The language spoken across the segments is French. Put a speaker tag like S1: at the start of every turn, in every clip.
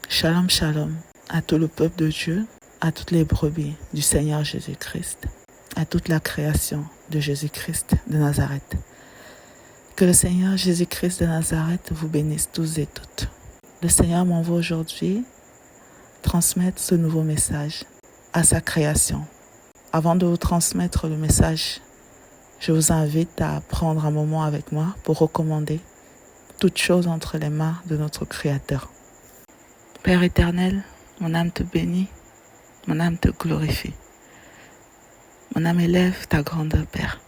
S1: Shalom, shalom à tout le peuple de Dieu, à toutes les brebis du Seigneur Jésus-Christ, à toute la création de Jésus-Christ de Nazareth. Que le Seigneur Jésus-Christ de Nazareth vous bénisse tous et toutes. Le Seigneur m'envoie aujourd'hui transmettre ce nouveau message à sa création. Avant de vous transmettre le message, je vous invite à prendre un moment avec moi pour recommander toutes choses entre les mains de notre Créateur. Père éternel, mon âme te bénit, mon âme te glorifie. Mon âme élève ta grandeur, Père.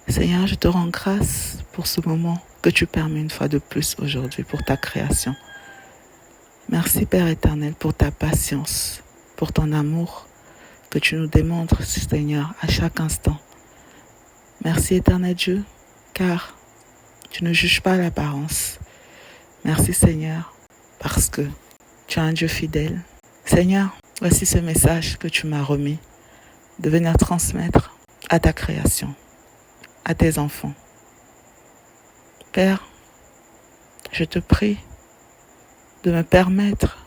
S1: Seigneur, je te rends grâce pour ce moment que tu permets une fois de plus aujourd'hui pour ta création. Merci, Père éternel, pour ta patience, pour ton amour que tu nous démontres, Seigneur, à chaque instant. Merci, éternel Dieu, car tu ne juges pas l'apparence. Merci, Seigneur, parce que tu es un Dieu fidèle. Seigneur, voici ce message que tu m'as remis, de venir transmettre à ta création, à tes enfants. Père, je te prie de me permettre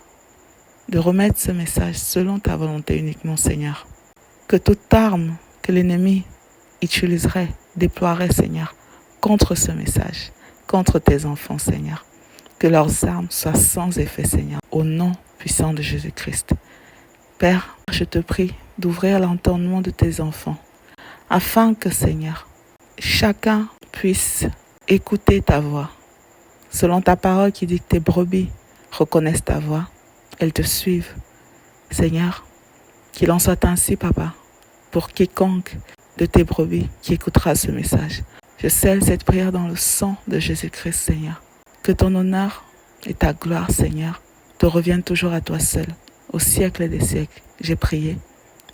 S1: de remettre ce message selon ta volonté uniquement, Seigneur. Que toute arme que l'ennemi utiliserait, déploierait, Seigneur, contre ce message, contre tes enfants, Seigneur. Que leurs armes soient sans effet, Seigneur, au nom puissant de Jésus-Christ. Père, je te prie d'ouvrir l'entendement de tes enfants, afin que, Seigneur, chacun puisse écouter ta voix. Selon ta parole qui dit que tes brebis reconnaissent ta voix, elles te suivent. Seigneur, qu'il en soit ainsi, Papa, pour quiconque de tes brebis qui écoutera ce message. Je scelle cette prière dans le sang de Jésus-Christ, Seigneur. Que ton honneur et ta gloire, Seigneur, te reviennent toujours à toi seul, au siècle des siècles. J'ai prié.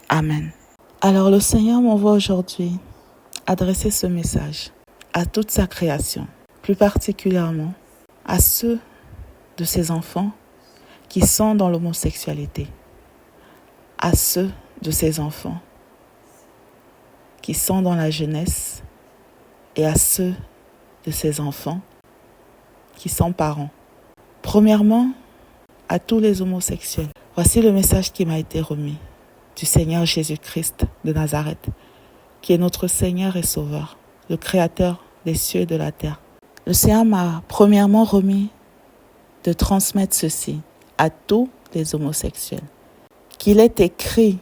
S1: Amen. Alors le Seigneur m'envoie aujourd'hui adresser ce message à toute sa création, plus particulièrement à ceux de ses enfants qui sont dans l'homosexualité, à ceux de ses enfants qui sont dans la jeunesse et à ceux de ses enfants qui sont parents. Premièrement, à tous les homosexuels. Voici le message qui m'a été remis du Seigneur Jésus-Christ de Nazareth, qui est notre Seigneur et Sauveur, le Créateur des cieux et de la terre. Le Seigneur m'a premièrement remis de transmettre ceci à tous les homosexuels, qu'il est écrit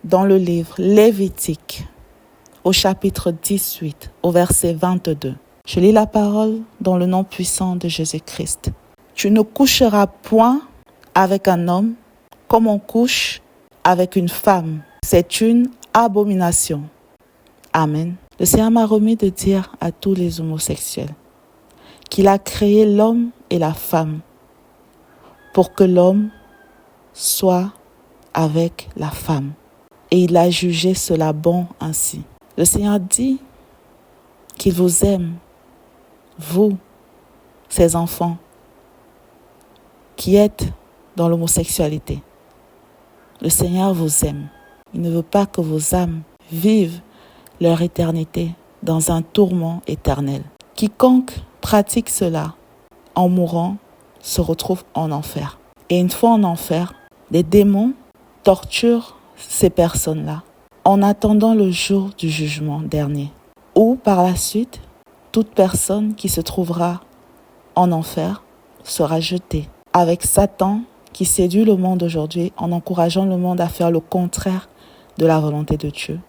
S1: dans le livre Lévitique, au chapitre 18, au verset 22. Je lis la parole dans le nom puissant de Jésus-Christ. Tu ne coucheras point avec un homme comme on couche avec une femme. C'est une abomination. Amen. Le Seigneur m'a remis de dire à tous les homosexuels qu'il a créé l'homme et la femme pour que l'homme soit avec la femme. Et il a jugé cela bon ainsi. Le Seigneur dit qu'il vous aime, vous, ses enfants, qui êtes dans l'homosexualité. Le Seigneur vous aime. Il ne veut pas que vos âmes vivent leur éternité dans un tourment éternel. Quiconque pratique cela en mourant se retrouve en enfer. Et une fois en enfer, les démons torturent ces personnes-là en attendant le jour du jugement dernier. Ou par la suite, toute personne qui se trouvera en enfer sera jetée avec Satan qui séduit le monde aujourd'hui en encourageant le monde à faire le contraire de la volonté de Dieu,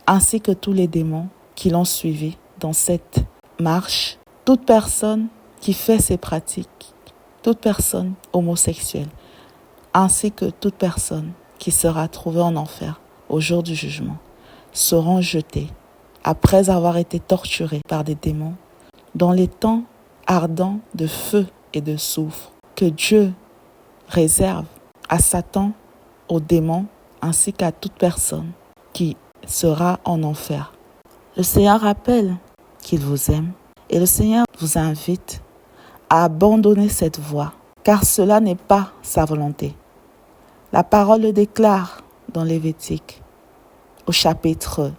S1: ainsi que tous les démons qui l'ont suivi dans cette marche. Toute personne qui fait ces pratiques, toute personne homosexuelle, ainsi que toute personne qui sera trouvée en enfer au jour du jugement, seront jetées après avoir été torturées par des démons dans les temps ardents de feu et de soufre que Dieu réserve à Satan, aux démons, ainsi qu'à toute personne qui sera en enfer. Le Seigneur rappelle qu'il vous aime et le Seigneur vous invite à abandonner cette voie, car cela n'est pas sa volonté. La parole le déclare dans Lévitique, au chapitre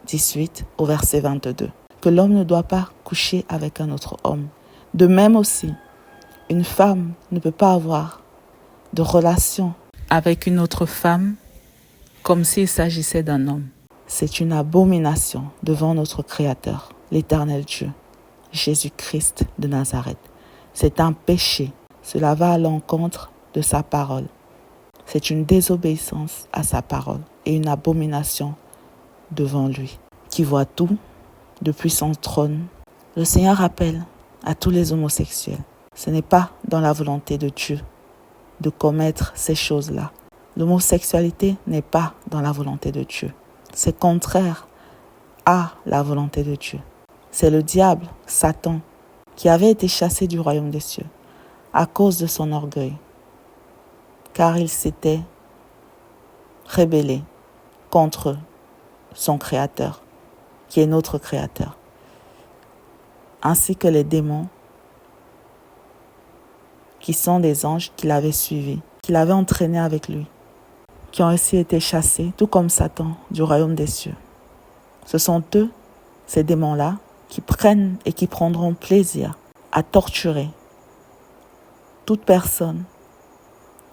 S1: 18, au verset 22, que l'homme ne doit pas coucher avec un autre homme. De même aussi, Une femme ne peut pas avoir de relation avec une autre femme comme s'il s'agissait d'un homme. C'est une abomination devant notre Créateur, l'Éternel Dieu, Jésus-Christ de Nazareth. C'est un péché. Cela va à l'encontre de sa parole. C'est une désobéissance à sa parole et une abomination devant lui, qui voit tout depuis son trône. Le Seigneur appelle à tous les homosexuels. Ce n'est pas dans la volonté de Dieu de commettre ces choses-là. L'homosexualité n'est pas dans la volonté de Dieu. C'est contraire à la volonté de Dieu. C'est le diable, Satan, qui avait été chassé du royaume des cieux à cause de son orgueil, car il s'était rebellé contre son Créateur, qui est notre Créateur, ainsi que les démons qui sont des anges qu'il avait suivis, qu'il avait entraînés avec lui, qui ont aussi été chassés, tout comme Satan, du royaume des cieux. Ce sont eux, ces démons-là, qui prennent et qui prendront plaisir à torturer toute personne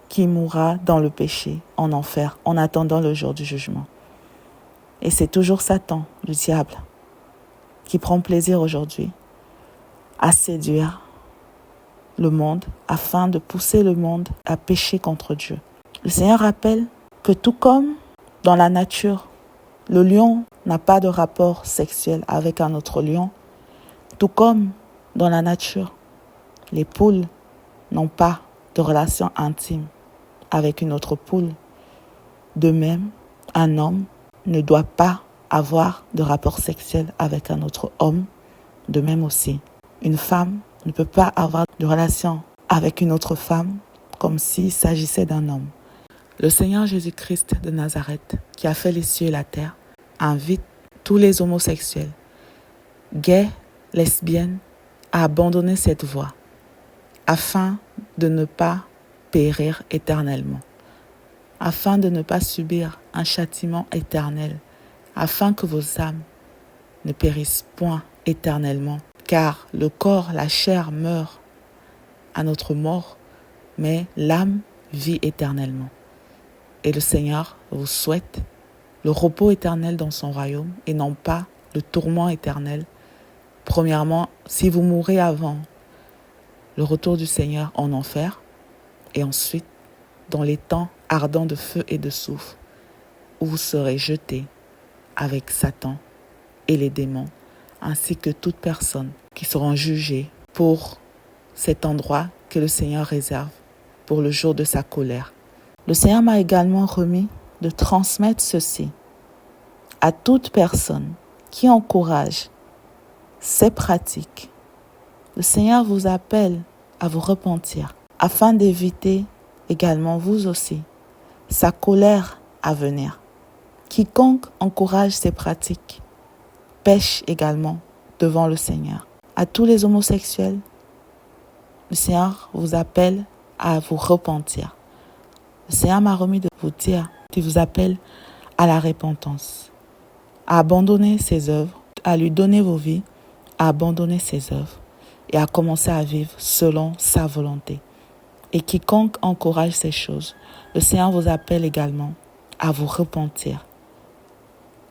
S1: qui mourra dans le péché, en enfer, en attendant le jour du jugement. Et c'est toujours Satan, le diable, qui prend plaisir aujourd'hui à séduire le monde afin de pousser le monde à pécher contre Dieu. Le Seigneur rappelle que tout comme dans la nature, le lion n'a pas de rapport sexuel avec un autre lion, tout comme dans la nature, les poules n'ont pas de relation intime avec une autre poule. De même, un homme ne doit pas avoir de rapport sexuel avec un autre homme. De même aussi, une femme ne peut pas avoir de relation avec une autre femme comme s'il s'agissait d'un homme. Le Seigneur Jésus-Christ de Nazareth, qui a fait les cieux et la terre, invite tous les homosexuels, gays, lesbiennes, à abandonner cette voie afin de ne pas périr éternellement, afin de ne pas subir un châtiment éternel, afin que vos âmes ne périssent point éternellement, car le corps, la chair meurt à notre mort, mais l'âme vit éternellement. Et le Seigneur vous souhaite le repos éternel dans son royaume et non pas le tourment éternel. Premièrement, si vous mourrez avant le retour du Seigneur en enfer, et ensuite dans les temps ardents de feu et de soufre, où vous serez jetés avec Satan et les démons, ainsi que toute personne qui seront jugées pour cet endroit que le Seigneur réserve pour le jour de sa colère. Le Seigneur m'a également remis de transmettre ceci à toute personne qui encourage ces pratiques. Le Seigneur vous appelle à vous repentir afin d'éviter également vous aussi sa colère à venir. Quiconque encourage ces pratiques pêche également devant le Seigneur. À tous les homosexuels, le Seigneur vous appelle à vous repentir. Le Seigneur m'a remis de vous dire, il vous appelle à la repentance, à abandonner ses œuvres, à lui donner vos vies, à abandonner ses œuvres et à commencer à vivre selon sa volonté. Et quiconque encourage ces choses, le Seigneur vous appelle également à vous repentir.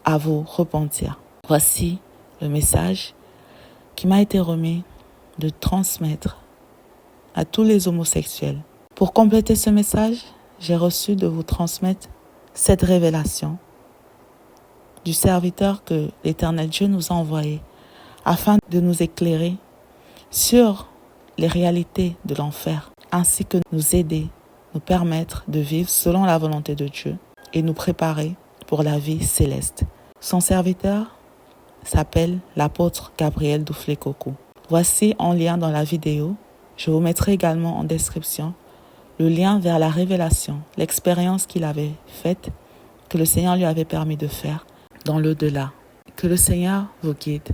S1: À vous repentir. Voici le message qui m'a été remis de transmettre à tous les homosexuels. Pour compléter ce message, j'ai reçu de vous transmettre cette révélation du serviteur que l'Éternel Dieu nous a envoyé afin de nous éclairer sur les réalités de l'enfer, ainsi que nous aider, nous permettre de vivre selon la volonté de Dieu et nous préparer pour la vie céleste. Son serviteur s'appelle l'apôtre Gabriel Douflé-Coco. Voici en lien dans la vidéo. Je vous mettrai également en description le lien vers la révélation, l'expérience qu'il avait faite, que le Seigneur lui avait permis de faire dans l'au-delà. Que le Seigneur vous guide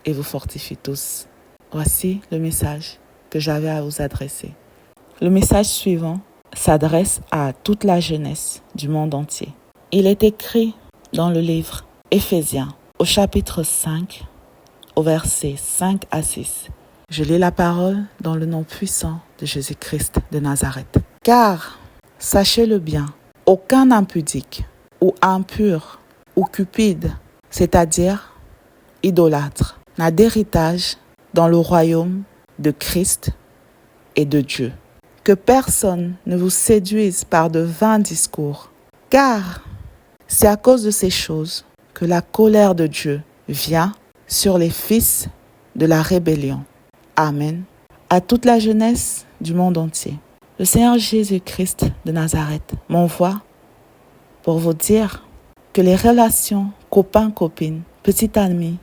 S1: et vous fortifie tous. Voici le message que j'avais à vous adresser. Le message suivant s'adresse à toute la jeunesse du monde entier. Il est écrit dans le livre Éphésiens, au chapitre 5, au verset 5 à 6. Je lis la parole dans le nom puissant de Jésus-Christ de Nazareth. Car, sachez-le bien, aucun impudique ou impur ou cupide, c'est-à-dire idolâtre, n'a d'héritage dans le royaume de Christ et de Dieu. Que personne ne vous séduise par de vains discours, car c'est à cause de ces choses que la colère de Dieu vient sur les fils de la rébellion. Amen. À toute la jeunesse du monde entier, le Seigneur Jésus-Christ de Nazareth m'envoie pour vous dire que les relations copain-copine, petit ami,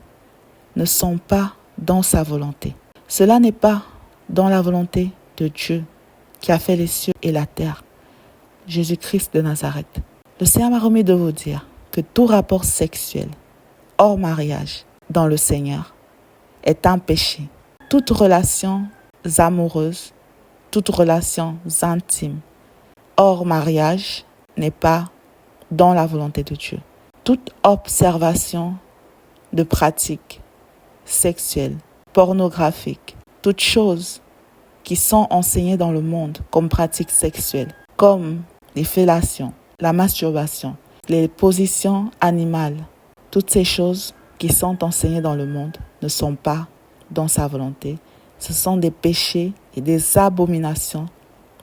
S1: ne sont pas dans sa volonté. Cela n'est pas dans la volonté de Dieu qui a fait les cieux et la terre, Jésus-Christ de Nazareth. Le Seigneur m'a remis de vous dire que tout rapport sexuel hors mariage dans le Seigneur est un péché. Toute relation amoureuse, toute relation intime hors mariage n'est pas dans la volonté de Dieu. Toute observation de pratiques sexuelles, pornographiques, toutes choses qui sont enseignées dans le monde comme pratiques sexuelles, comme les fellations, la masturbation, les positions animales, toutes ces choses qui sont enseignées dans le monde ne sont pas dans sa volonté. Ce sont des péchés et des abominations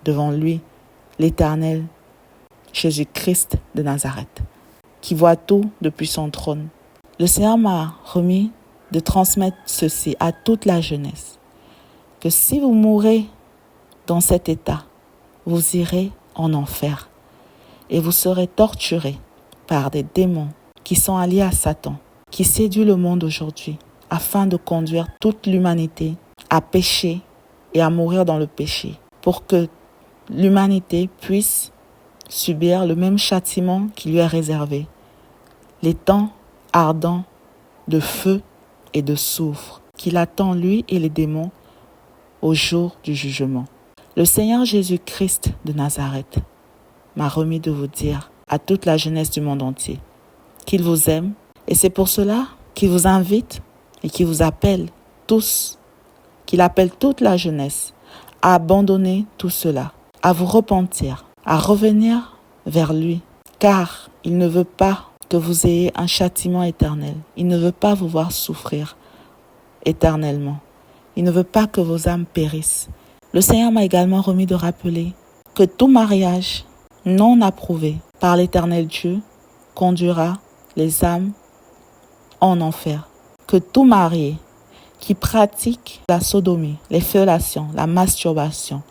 S1: devant lui, l'Éternel Jésus-Christ de Nazareth, qui voit tout depuis son trône. Le Seigneur m'a remis de transmettre ceci à toute la jeunesse, que si vous mourrez dans cet état, vous irez en enfer et vous serez torturés par des démons qui sont alliés à Satan, qui séduit le monde aujourd'hui afin de conduire toute l'humanité à pécher et à mourir dans le péché, pour que l'humanité puisse subir le même châtiment qui lui est réservé, les temps ardents de feu et de soufre qu'il attend lui et les démons au jour du jugement. Le Seigneur Jésus-Christ de Nazareth m'a remis de vous dire à toute la jeunesse du monde entier qu'il vous aime, et c'est pour cela qu'il vous invite et qu'il vous appelle tous, qu'il appelle toute la jeunesse à abandonner tout cela, à vous repentir, à revenir vers lui, car il ne veut pas que vous ayez un châtiment éternel. Il ne veut pas vous voir souffrir éternellement. Il ne veut pas que vos âmes périssent. Le Seigneur m'a également remis de rappeler que tout mariage non approuvé par l'Éternel Dieu conduira les âmes en enfer. Que tout marié qui pratique la sodomie, les fellations, la masturbation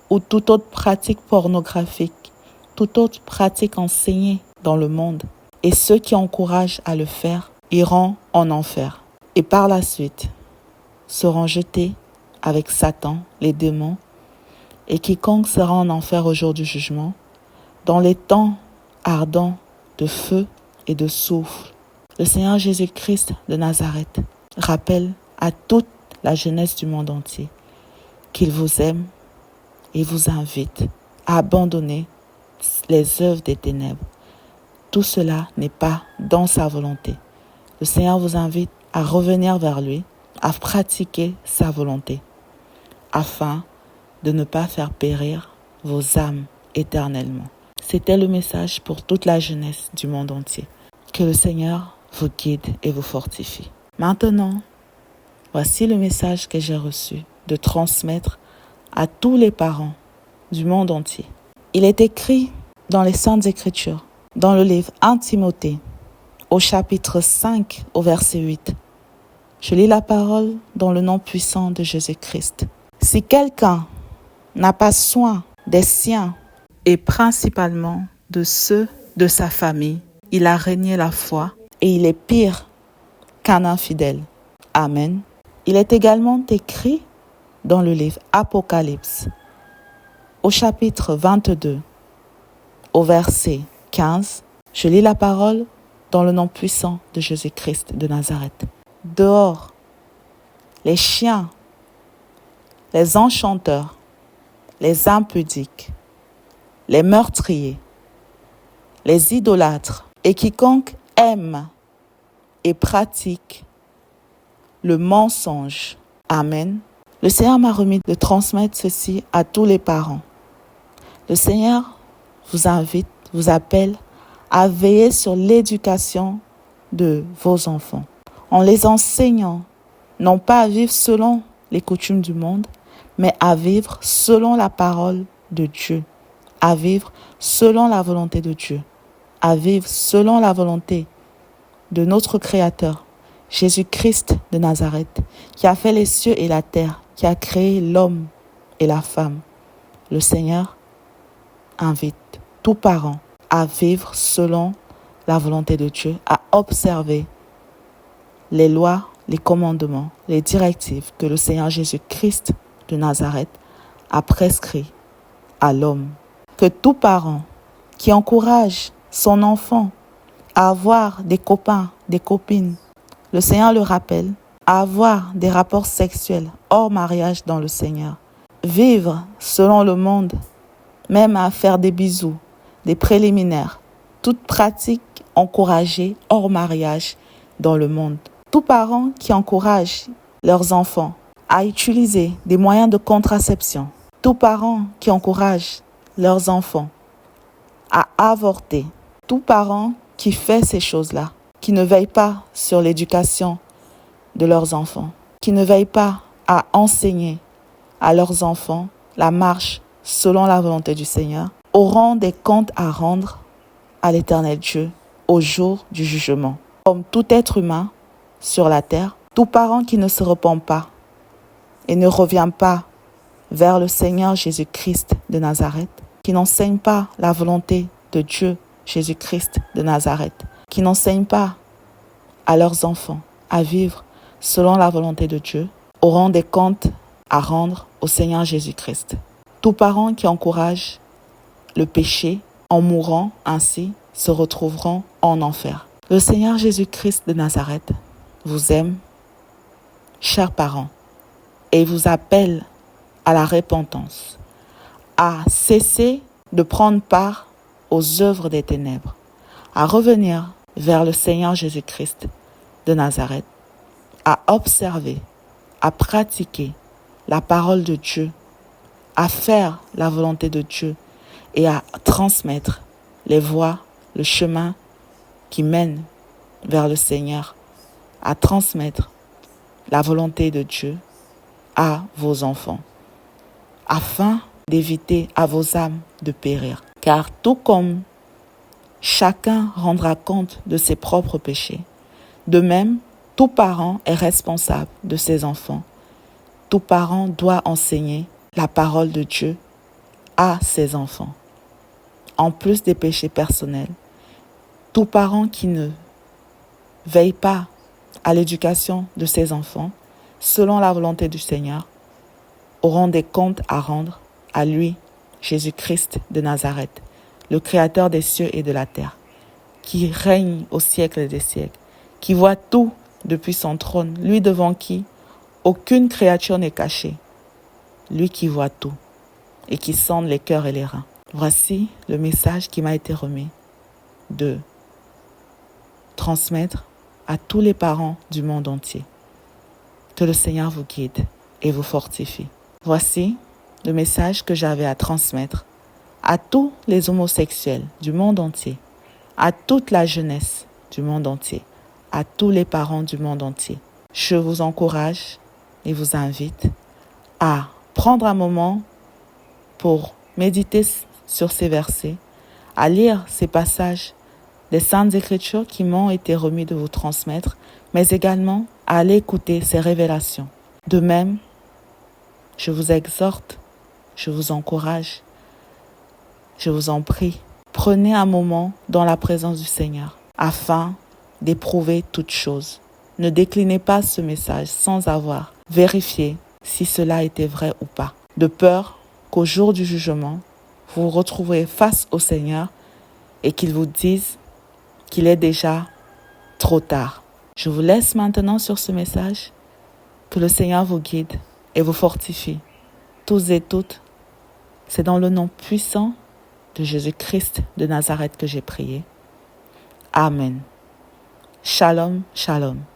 S1: ou toute autre pratique pornographique, toute autre pratique enseignée dans le monde, et ceux qui encouragent à le faire iront en enfer. Et par la suite, seront jetés avec Satan, les démons, et quiconque sera en enfer au jour du jugement, dans les temps ardents de feu et de soufre. Le Seigneur Jésus-Christ de Nazareth rappelle à toute la jeunesse du monde entier qu'il vous aime et vous invite à abandonner les œuvres des ténèbres. Tout cela n'est pas dans sa volonté. Le Seigneur vous invite à revenir vers lui, à pratiquer sa volonté, afin de ne pas faire périr vos âmes éternellement. C'était le message pour toute la jeunesse du monde entier. Que le Seigneur vous guide et vous fortifie. Maintenant, voici le message que j'ai reçu de transmettre à tous les parents du monde entier. Il est écrit dans les Saintes Écritures, dans le livre 1 Timothée, au chapitre 5, au verset 8. Je lis la parole dans le nom puissant de Jésus-Christ. Si quelqu'un n'a pas soin des siens et principalement de ceux de sa famille, il a régné la foi et il est pire qu'un infidèle. Amen. Il est également écrit dans le livre Apocalypse, au chapitre 22, au verset 15. Je lis la parole dans le nom puissant de Jésus-Christ de Nazareth. Dehors, les chiens, les enchanteurs, les impudiques, les meurtriers, les idolâtres et quiconque aime et pratique le mensonge. Amen. Le Seigneur m'a remis de transmettre ceci à tous les parents. Le Seigneur vous invite, vous appelle à veiller sur l'éducation de vos enfants, en les enseignant, non pas à vivre selon les coutumes du monde, mais à vivre selon la parole de Dieu, à vivre selon la volonté de Dieu, à vivre selon la volonté de notre Créateur, Jésus-Christ de Nazareth, qui a fait les cieux et la terre, qui a créé l'homme et la femme. Le Seigneur invite tous parents à vivre selon la volonté de Dieu, à observer les lois, les commandements, les directives que le Seigneur Jésus-Christ de Nazareth a prescrit à l'homme. Que tout parent qui encourage son enfant à avoir des copains, des copines, le Seigneur le rappelle, à avoir des rapports sexuels hors mariage dans le Seigneur, vivre selon le monde, même à faire des bisous, des préliminaires, toute pratique encouragée hors mariage dans le monde. Tout parent qui encourage leurs enfants à utiliser des moyens de contraception, tout parent qui encourage leurs enfants à avorter, tout parent qui fait ces choses-là, qui ne veille pas sur l'éducation de leurs enfants, qui ne veille pas à enseigner à leurs enfants la marche selon la volonté du Seigneur, auront des comptes à rendre à l'Éternel Dieu au jour du jugement. Comme tout être humain sur la terre, tout parent qui ne se repent pas et ne revient pas vers le Seigneur Jésus-Christ de Nazareth, qui n'enseigne pas la volonté de Dieu Jésus-Christ de Nazareth, qui n'enseigne pas à leurs enfants à vivre selon la volonté de Dieu, auront des comptes à rendre au Seigneur Jésus-Christ. Tout parent qui encourage le péché en mourant ainsi se retrouveront en enfer. Le Seigneur Jésus-Christ de Nazareth vous aime, chers parents, et vous appelle à la repentance, à cesser de prendre part aux œuvres des ténèbres, à revenir vers le Seigneur Jésus-Christ de Nazareth, à observer, à pratiquer la parole de Dieu, à faire la volonté de Dieu et à transmettre les voies, le chemin qui mène vers le Seigneur, à transmettre la volonté de Dieu à vos enfants, afin d'éviter à vos âmes de périr. Car tout comme chacun rendra compte de ses propres péchés, de même, tout parent est responsable de ses enfants. Tout parent doit enseigner la parole de Dieu à ses enfants. En plus des péchés personnels, tout parent qui ne veille pas à l'éducation de ses enfants, selon la volonté du Seigneur, auront des comptes à rendre à lui, Jésus-Christ de Nazareth, le Créateur des cieux et de la terre, qui règne au siècle des siècles, qui voit tout depuis son trône, lui devant qui aucune créature n'est cachée, lui qui voit tout et qui sonde les cœurs et les reins. Voici le message qui m'a été remis de transmettre à tous les parents du monde entier. Que le Seigneur vous guide et vous fortifie. Voici le message que j'avais à transmettre à tous les homosexuels du monde entier, à toute la jeunesse du monde entier, à tous les parents du monde entier. Je vous encourage et vous invite à prendre un moment pour méditer sur ces versets, à lire ces passages des Saintes Écritures qui m'ont été remis de vous transmettre, mais également à aller écouter ces révélations. De même, je vous exhorte, je vous encourage, je vous en prie, prenez un moment dans la présence du Seigneur afin d'éprouver toutes choses. Ne déclinez pas ce message sans avoir vérifié si cela était vrai ou pas, de peur qu'au jour du jugement, vous vous retrouverez face au Seigneur et qu'il vous dise qu'il est déjà trop tard. Je vous laisse maintenant sur ce message. Que le Seigneur vous guide et vous fortifie, tous et toutes. C'est dans le nom puissant de Jésus-Christ de Nazareth que j'ai prié. Amen. Shalom, shalom.